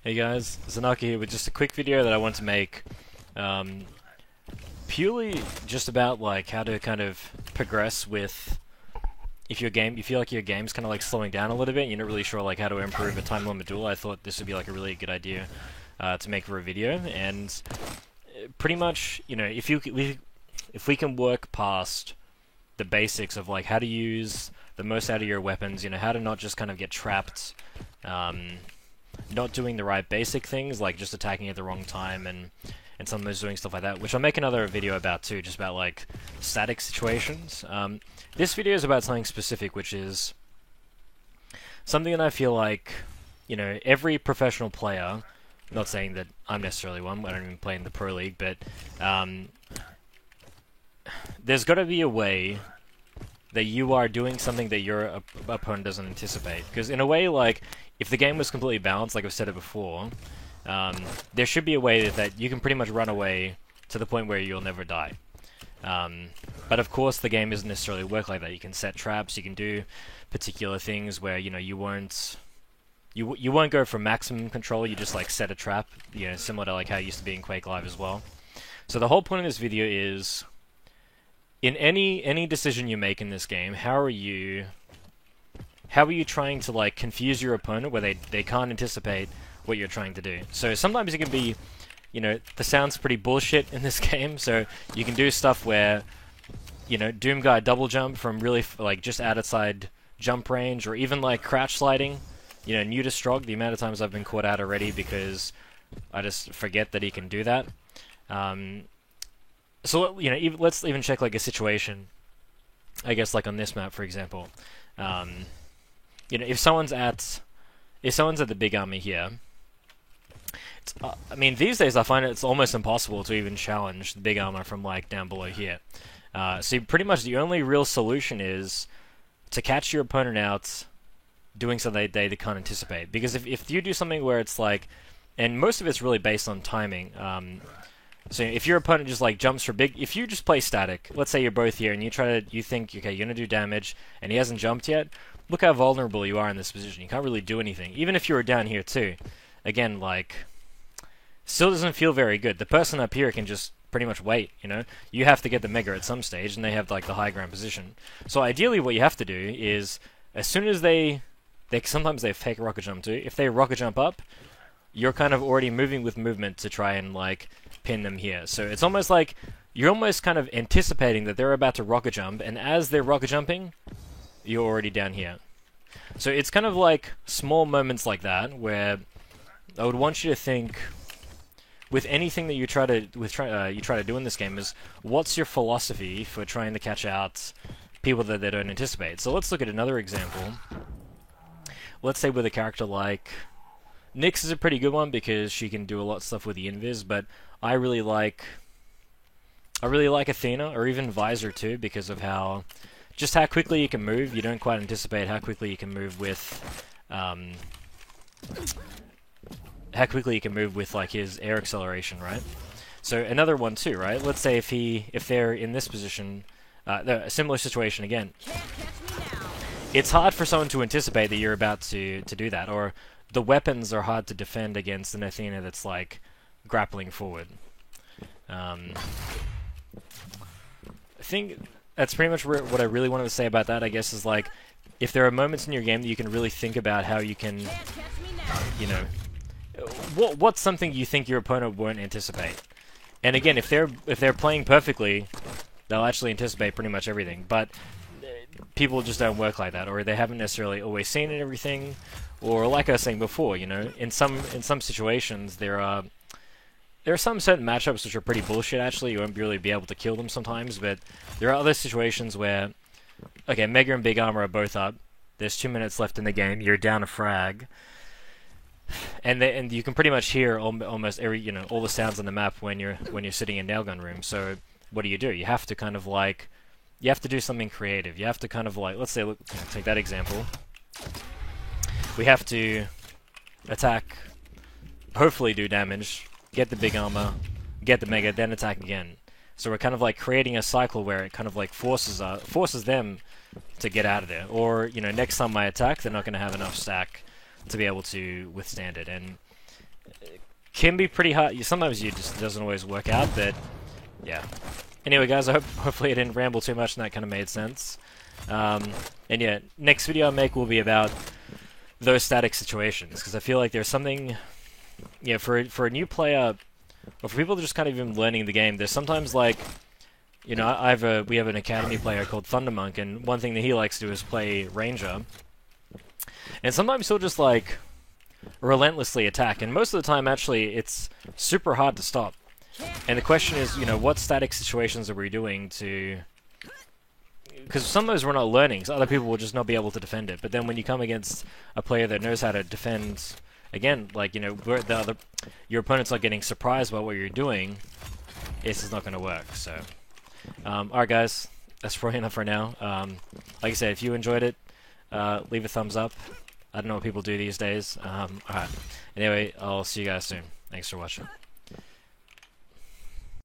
Hey guys, Zanaki here with just a quick video that I want to make, purely just about like how to kind of progress with if you feel like your game's kind of like slowing down a little bit, and you're not really sure like how to improve a time limit duel. I thought this would be like a really good idea to make for a video, and pretty much, you know, if we can work past the basics of like how to use the most out of your weapons, you know, how to not just kind of get trapped. Not doing the right basic things, like just attacking at the wrong time and sometimes doing stuff like that, which I'll make another video about too, just about like static situations. This video is about something specific, which is something that I feel like, you know, every professional player, not saying that I'm necessarily one, I don't even play in the Pro League, but there's got to be a way that you are doing something that your opponent doesn't anticipate. Because in a way, like, if the game was completely balanced, like I've said it before, there should be a way that you can pretty much run away to the point where you'll never die. But of course, the game doesn't necessarily work like that. You can set traps, you can do particular things where, you know, you won't go for maximum control, you just like set a trap, you know, similar to like how it used to be in Quake Live as well. So the whole point of this video is, in any decision you make in this game, how are you trying to like confuse your opponent where they can't anticipate what you're trying to do? So sometimes it can be, you know, the sound's pretty bullshit in this game, so you can do stuff where, you know, Doomguy double jump from really like just outside jump range, or even like crouch sliding, you know, new to Strog, the amount of times I've been caught out already because I just forget that he can do that. So, you know, let's even check like a situation, I guess, like on this map, for example. You know, if someone's at the big army here, I mean, these days I find it's almost impossible to even challenge the big armor from like down below here. So pretty much the only real solution is to catch your opponent out doing something they can't anticipate. Because if you do something where it's like, and most of it's really based on timing. So if your opponent just like jumps for big, if you just play static, let's say you're both here and you think, okay, you're gonna do damage, and he hasn't jumped yet. Look how vulnerable you are in this position. You can't really do anything. Even if you were down here too, again, like, still doesn't feel very good. The person up here can just pretty much wait. You know, you have to get the mega at some stage, and they have like the high ground position. So ideally, what you have to do is, as soon as they sometimes they fake rocket jump too. If they rocket jump up, you're kind of already moving with movement to try and like pin them here. So it's almost like you're almost kind of anticipating that they're about to rocket jump, and as they're rocket jumping, you're already down here. So it's kind of like small moments like that where I would want you to think, with anything that you try to do in this game, is what's your philosophy for trying to catch out people that they don't anticipate. So let's look at another example. Let's say with a character like Nyx is a pretty good one because she can do a lot of stuff with the invis, but I really like Athena, or even Visor too, because of how quickly you can move. You don't quite anticipate how quickly you can move with like his air acceleration, right? So another one too, right? Let's say if they're in this position, a similar situation again. It's hard for someone to anticipate that you're about to do that, or the weapons are hard to defend against an Athena that's like grappling forward. I think that's pretty much what I really wanted to say about that, I guess, is like, if there are moments in your game that you can really think about how you can, you know, what's something you think your opponent won't anticipate. And again, if they're playing perfectly, they'll actually anticipate pretty much everything. But people just don't work like that, or they haven't necessarily always seen it, everything, or like I was saying before, you know, in some situations there are some certain matchups which are pretty bullshit. Actually, you won't really be able to kill them sometimes, but there are other situations where, okay, Mega and Big Armor are both up. There's 2 minutes left in the game. You're down a frag, and you can pretty much hear almost every, you know, all the sounds on the map when you're sitting in Nailgun Room. So what do? You have to kind of like, you have to do something creative. You have to kind of like, let's say, look, take that example. We have to attack, hopefully do damage, get the big armor, get the mega, then attack again. So we're kind of like creating a cycle where it kind of like forces them to get out of there. Or, you know, next time I attack, they're not going to have enough stack to be able to withstand it. And can be pretty hard. Sometimes it just doesn't always work out, but yeah. Anyway, guys, hopefully I didn't ramble too much and that kind of made sense. And yeah, next video I make will be about those static situations, because I feel like there's something, yeah, for a new player, or for people just kind of even learning the game, there's sometimes like, you know, we have an academy player called Thundermonk, and one thing that he likes to do is play Ranger, and sometimes he'll just like relentlessly attack, and most of the time actually it's super hard to stop. And the question is, you know, what static situations are we doing to... Because some of those we're not learning, so other people will just not be able to defend it. But then when you come against a player that knows how to defend, again, like, you know, where your opponent's not getting surprised by what you're doing, this is not going to work. So, alright guys, that's probably enough for now. Like I said, if you enjoyed it, leave a thumbs up. I don't know what people do these days. Alright. Anyway, I'll see you guys soon. Thanks for watching.